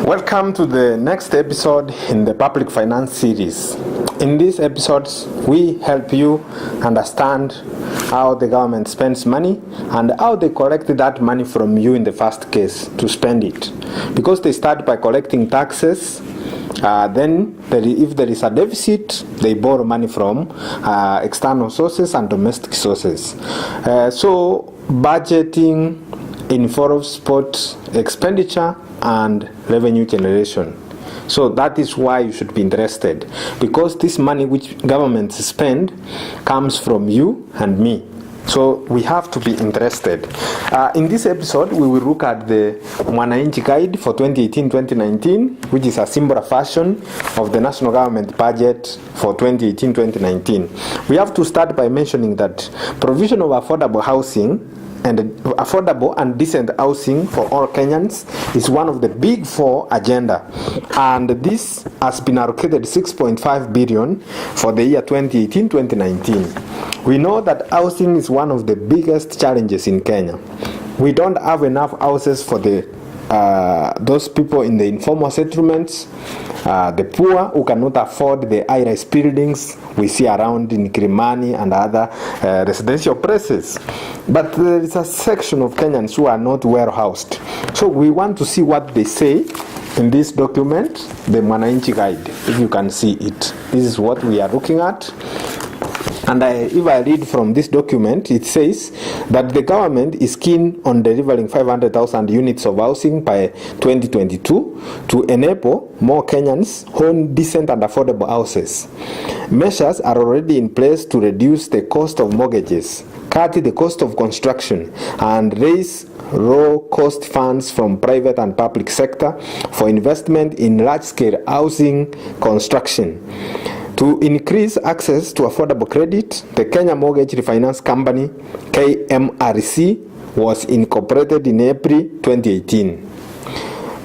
Welcome to the next episode in the Public Finance series. In these episodes, we help you understand how the government spends money and how they collect that money from you in the first case to spend it. Because they start by collecting taxes, then if there is a deficit, they borrow money from external sources and domestic sources. So budgeting involves both expenditure and revenue generation. So that is why you should be interested, because this money which governments spend comes from you and me. So we have to be interested. In this episode, we will look at the Mwananchi Guide for 2018-2019, which is a similar version of the national government budget for 2018-2019. We have to start by mentioning that provision of affordable housing and affordable and decent housing for all Kenyans is one of the big four agenda, and this has been allocated 6.5 billion for the year 2018-2019. We know that housing is one of the biggest challenges in Kenya. We don't have enough houses for those people in the informal settlements, the poor who cannot afford the high-rise buildings we see around in Kilimani and other residential places. But there is a section of Kenyans who are not well housed. So we want to see what they say in this document, the Mwananchi Guide, if you can see it. This is what we are looking at. And if I read from this document, it says that the government is keen on delivering 500,000 units of housing by 2022 to enable more Kenyans own decent and affordable houses. Measures are already in place to reduce the cost of mortgages, cut the cost of construction, and raise low-cost funds from private and public sector for investment in large-scale housing construction. To increase access to affordable credit, the Kenya Mortgage Refinance Company, KMRC, was incorporated in April 2018.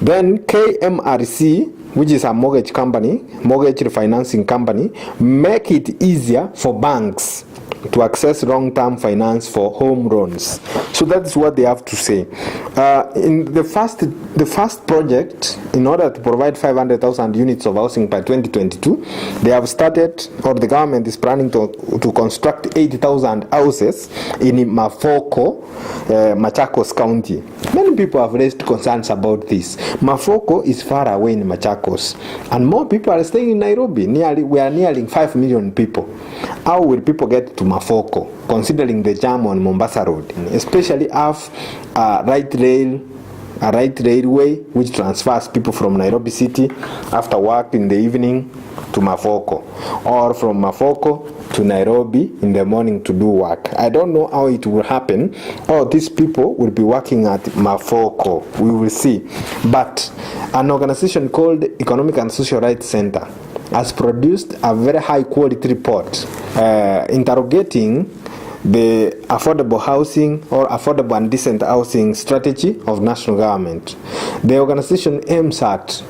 Then KMRC, which is a mortgage refinancing company, make it easier for banks to access long-term finance for home loans. So that's what they have to say. In the first project, in order to provide 500,000 units of housing by 2022, they have started, or the government is planning to construct 80,000 houses in Mafoko, Machakos County. Many people have raised concerns about this. Mafoko is far away in Machakos, and more people are staying in Nairobi. We are nearing 5 million people. How will people get to Mafoko, considering the jam on Mombasa Road? Especially have a right railway which transfers people from Nairobi City after work in the evening to Mafoko, or from Mafoko to Nairobi in the morning to do work. I don't know how it will happen, or these people will be working at Mafoko. We will see. But an organization called Economic and Social Rights Center has produced a very high quality report interrogating the affordable housing or affordable and decent housing strategy of national government. The organization aims at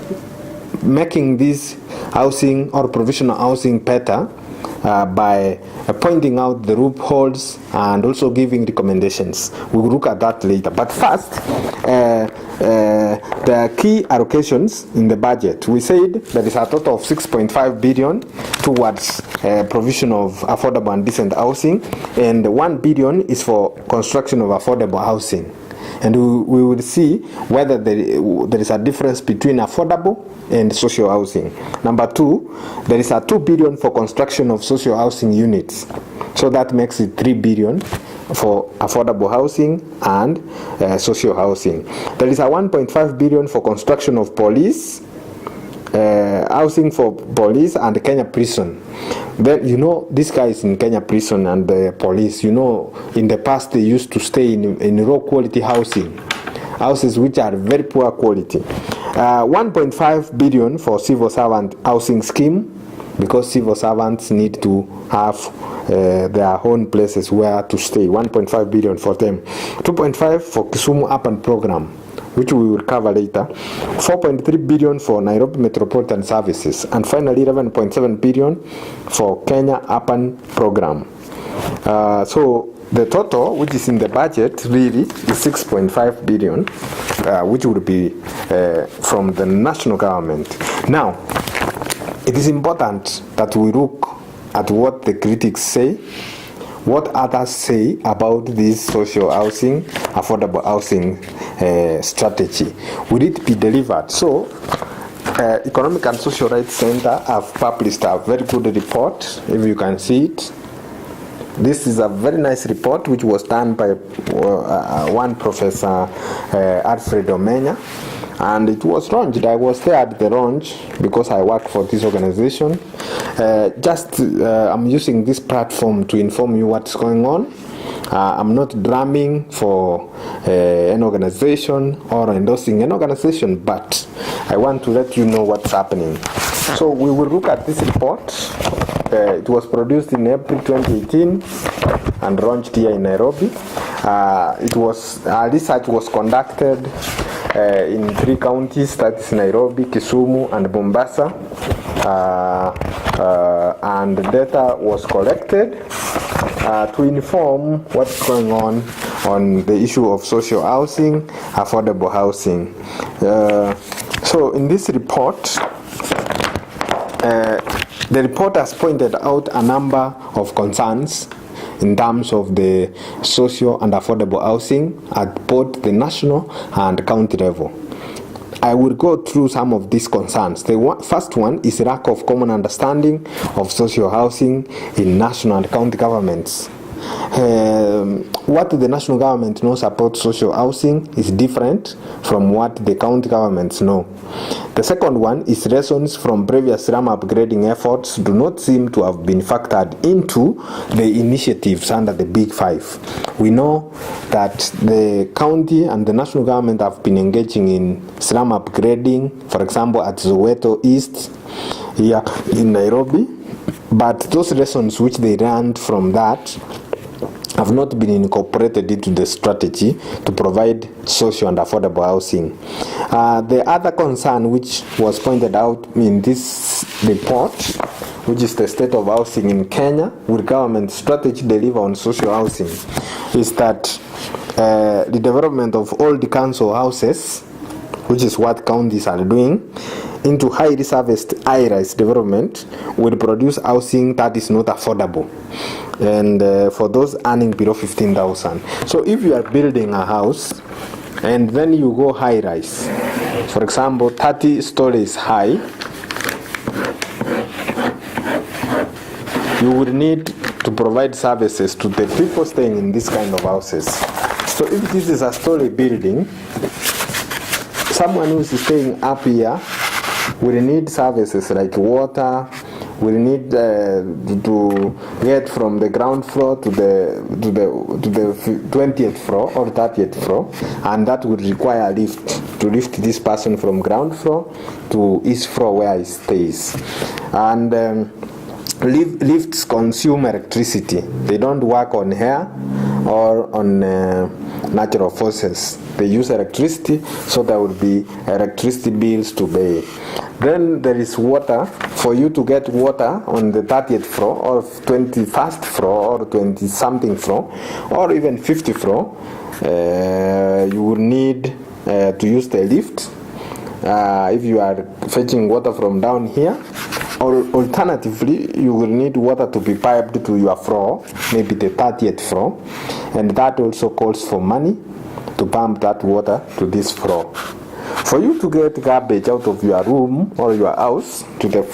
making this housing or provisional housing better by pointing out the loopholes and also giving recommendations. We will look at that later. But first, the key allocations in the budget. We said there is a total of 6.5 billion towards provision of affordable and decent housing, and 1 billion is for construction of affordable housing. And we will see whether there is a difference between affordable and social housing. Number two, there is a 2 billion for construction of social housing units. So that makes it 3 billion for affordable housing and social housing. There is a 1.5 billion for construction of police, housing for police and Kenya prison. Then, this guy is in Kenya prison and the police, in the past they used to stay in low quality houses which are very poor quality. 1.5 billion for civil servant housing scheme, because civil servants need to have their own places where to stay. 1.5 billion for them. 2.5 for Kisumu Urban Program, which we will cover later. 4.3 billion for Nairobi Metropolitan Services, and finally 11.7 billion for Kenya Urban Program. So the total which is in the budget really is 6.5 billion, which would be from the national government. Now, it is important that we look at what the critics say, what others say about this social housing, affordable housing strategy. Will it be delivered? So, Economic and Social Rights Center have published a very good report, if you can see it. This is a very nice report which was done by one Professor Alfred Omenya, and it was launched. I was there at the launch because I work for this organization. I'm using this platform to inform you what's going on. I'm not drumming for an organization or endorsing an organization, but I want to let you know what's happening. So we will look at this report. It was produced in April 2018 and launched here in Nairobi. Research was conducted in 3 counties, that is Nairobi, Kisumu, and Mombasa. And data was collected to inform what's going on the issue of social housing, affordable housing. So in this report, the report has pointed out a number of concerns in terms of the social and affordable housing at both the national and county level. I will go through some of these concerns. The first one is lack of common understanding of social housing in national and county governments. What the national government knows about social housing is different from what the county governments know. The second one is lessons from previous slum upgrading efforts do not seem to have been factored into the initiatives under the Big Five. We know that the county and the national government have been engaging in slum upgrading, for example at Soweto East here in Nairobi, but those lessons which they learned from that have not been incorporated into the strategy to provide social and affordable housing. The other concern which was pointed out in this report, which is the state of housing in Kenya, will government strategy deliver on social housing, is that the development of all the council houses, which is what counties are doing, into highly serviced high-rise development will produce housing that is not affordable, and for those earning below 15,000. So if you are building a house and then you go high-rise, for example 30 stories high, you will need to provide services to the people staying in this kind of houses. So if this is a story building, someone who is staying up here will need services like water, will need to get from the ground floor to the 20th floor or 30th floor, and that would require a lift to lift this person from ground floor to each floor where he stays. And lifts consume electricity. They don't work on air or on natural forces. They use electricity, so there will be electricity bills to pay. Then there is water. For you to get water on the 30th floor or 21st floor or 20 something floor or even 50th floor, you will need to use the lift if you are fetching water from down here, or alternatively you will need water to be piped to your floor, maybe the 30th floor, and that also calls for money to pump that water to this floor. For you to get garbage out of your room or your house to the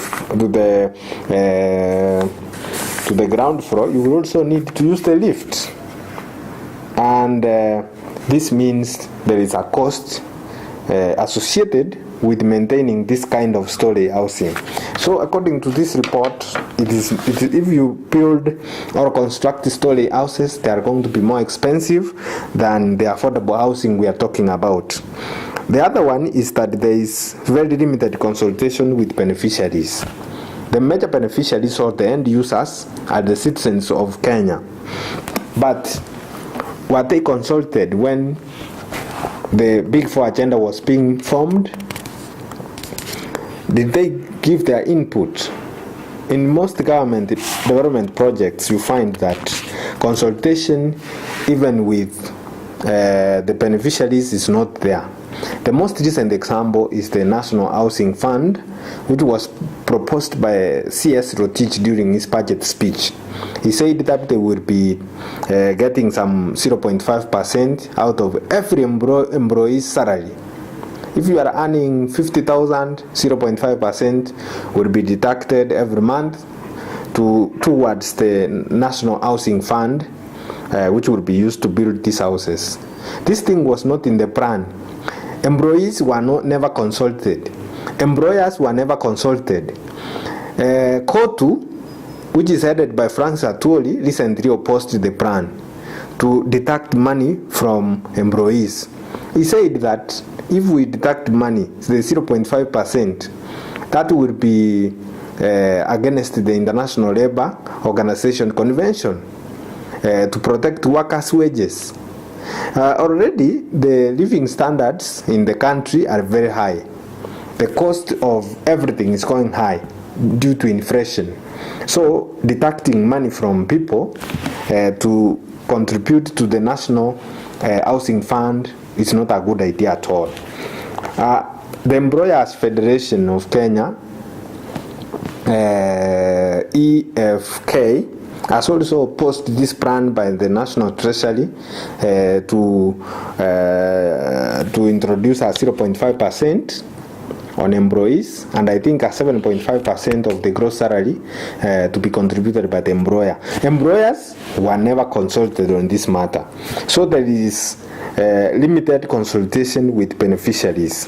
ground floor, you will also need to use the lift, and this means there is a cost associated with maintaining this kind of story housing. So according to this report, it is if you build or construct story houses, they are going to be more expensive than the affordable housing we are talking about. The other one is that there is very limited consultation with beneficiaries. The major beneficiaries or the end users are the citizens of Kenya. But were they consulted when the Big Four agenda was being formed? Did they give their input? In most government development projects, you find that consultation even with the beneficiaries is not there. The most recent example is the National Housing Fund, which was proposed by C.S. Rotich during his budget speech. He said that they will be getting some 0.5% out of every employee's salary. If you are earning 50,000, 0.5% will be deducted every month towards the National Housing Fund, which will be used to build these houses. This thing was not in the plan. Employees were never consulted. Employers were never consulted. COTU, which is headed by Francis Atwoli, recently opposed the plan to deduct money from employees. He said that if we deduct money, the 0.5%, that will be against the International Labour Organization Convention to protect workers' wages. Already, the living standards in the country are very high. The cost of everything is going high due to inflation. So, deducting money from people to contribute to the National Housing Fund is not a good idea at all. The Employers Federation of Kenya, EFK, has also opposed this plan by the National Treasury to introduce a 0.5% on employees, and I think a 7.5% of the gross salary to be contributed by the employer. Employers were never consulted on this matter, so there is limited consultation with beneficiaries.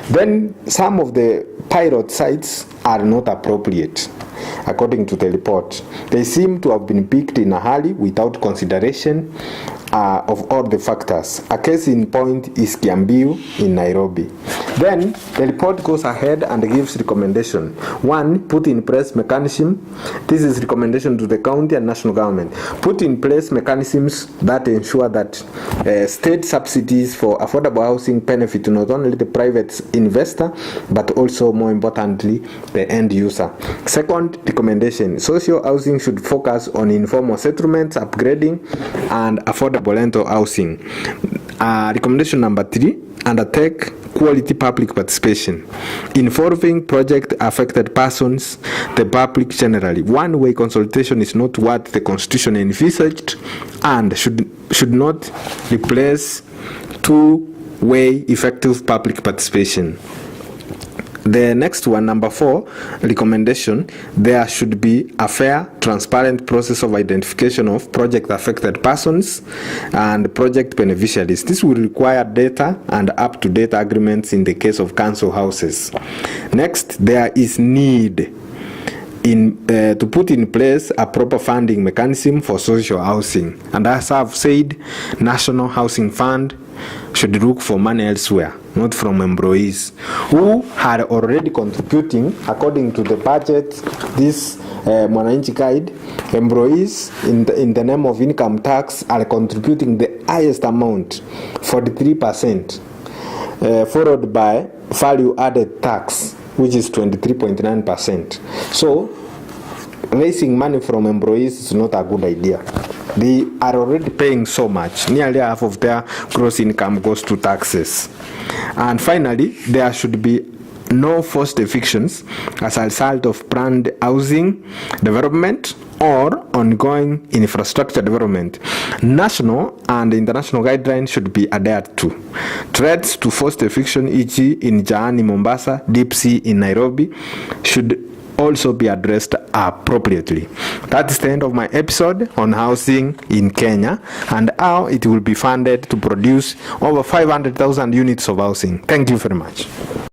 Then some of the pilot sites are not appropriate. According to the report, they seem to have been picked in a hurry without consideration of all the factors. A case in point is Kiambu in Nairobi. Then the report goes ahead and gives recommendation. 1. Put in place mechanism. This is recommendation to the county and national government. Put in place mechanisms that ensure that state subsidies for affordable housing benefit not only the private investor but also, more importantly, the end user. Second recommendation, social housing should focus on informal settlements, upgrading, and affordable rental housing. Recommendation number 3, undertake quality public participation involving project affected persons, the public generally. One-way consultation is not what the Constitution envisaged and should not replace two-way effective public participation. The next one, number 4, recommendation, there should be a fair, transparent process of identification of project affected persons and project beneficiaries. This will require data and up-to-date agreements in the case of council houses. Next, there is need to put in place a proper funding mechanism for social housing. And as I've said, National Housing Fund should look for money elsewhere, not from employees who are already contributing according to the budget. This Mwananchi Guide, employees in the name of income tax are contributing the highest amount, 43%, followed by value added tax, which is 23.9%. So raising money from employees is not a good idea. They are already paying so much. Nearly half of their gross income goes to taxes. And finally, there should be no forced evictions as a result of planned housing development or ongoing infrastructure development. National and international guidelines should be adhered to. Threats to forced eviction, e.g. in Jaani, Mombasa, Deep Sea in Nairobi, should also be addressed appropriately. That is the end of my episode on housing in Kenya and how it will be funded to produce over 500,000 units of housing. Thank you very much.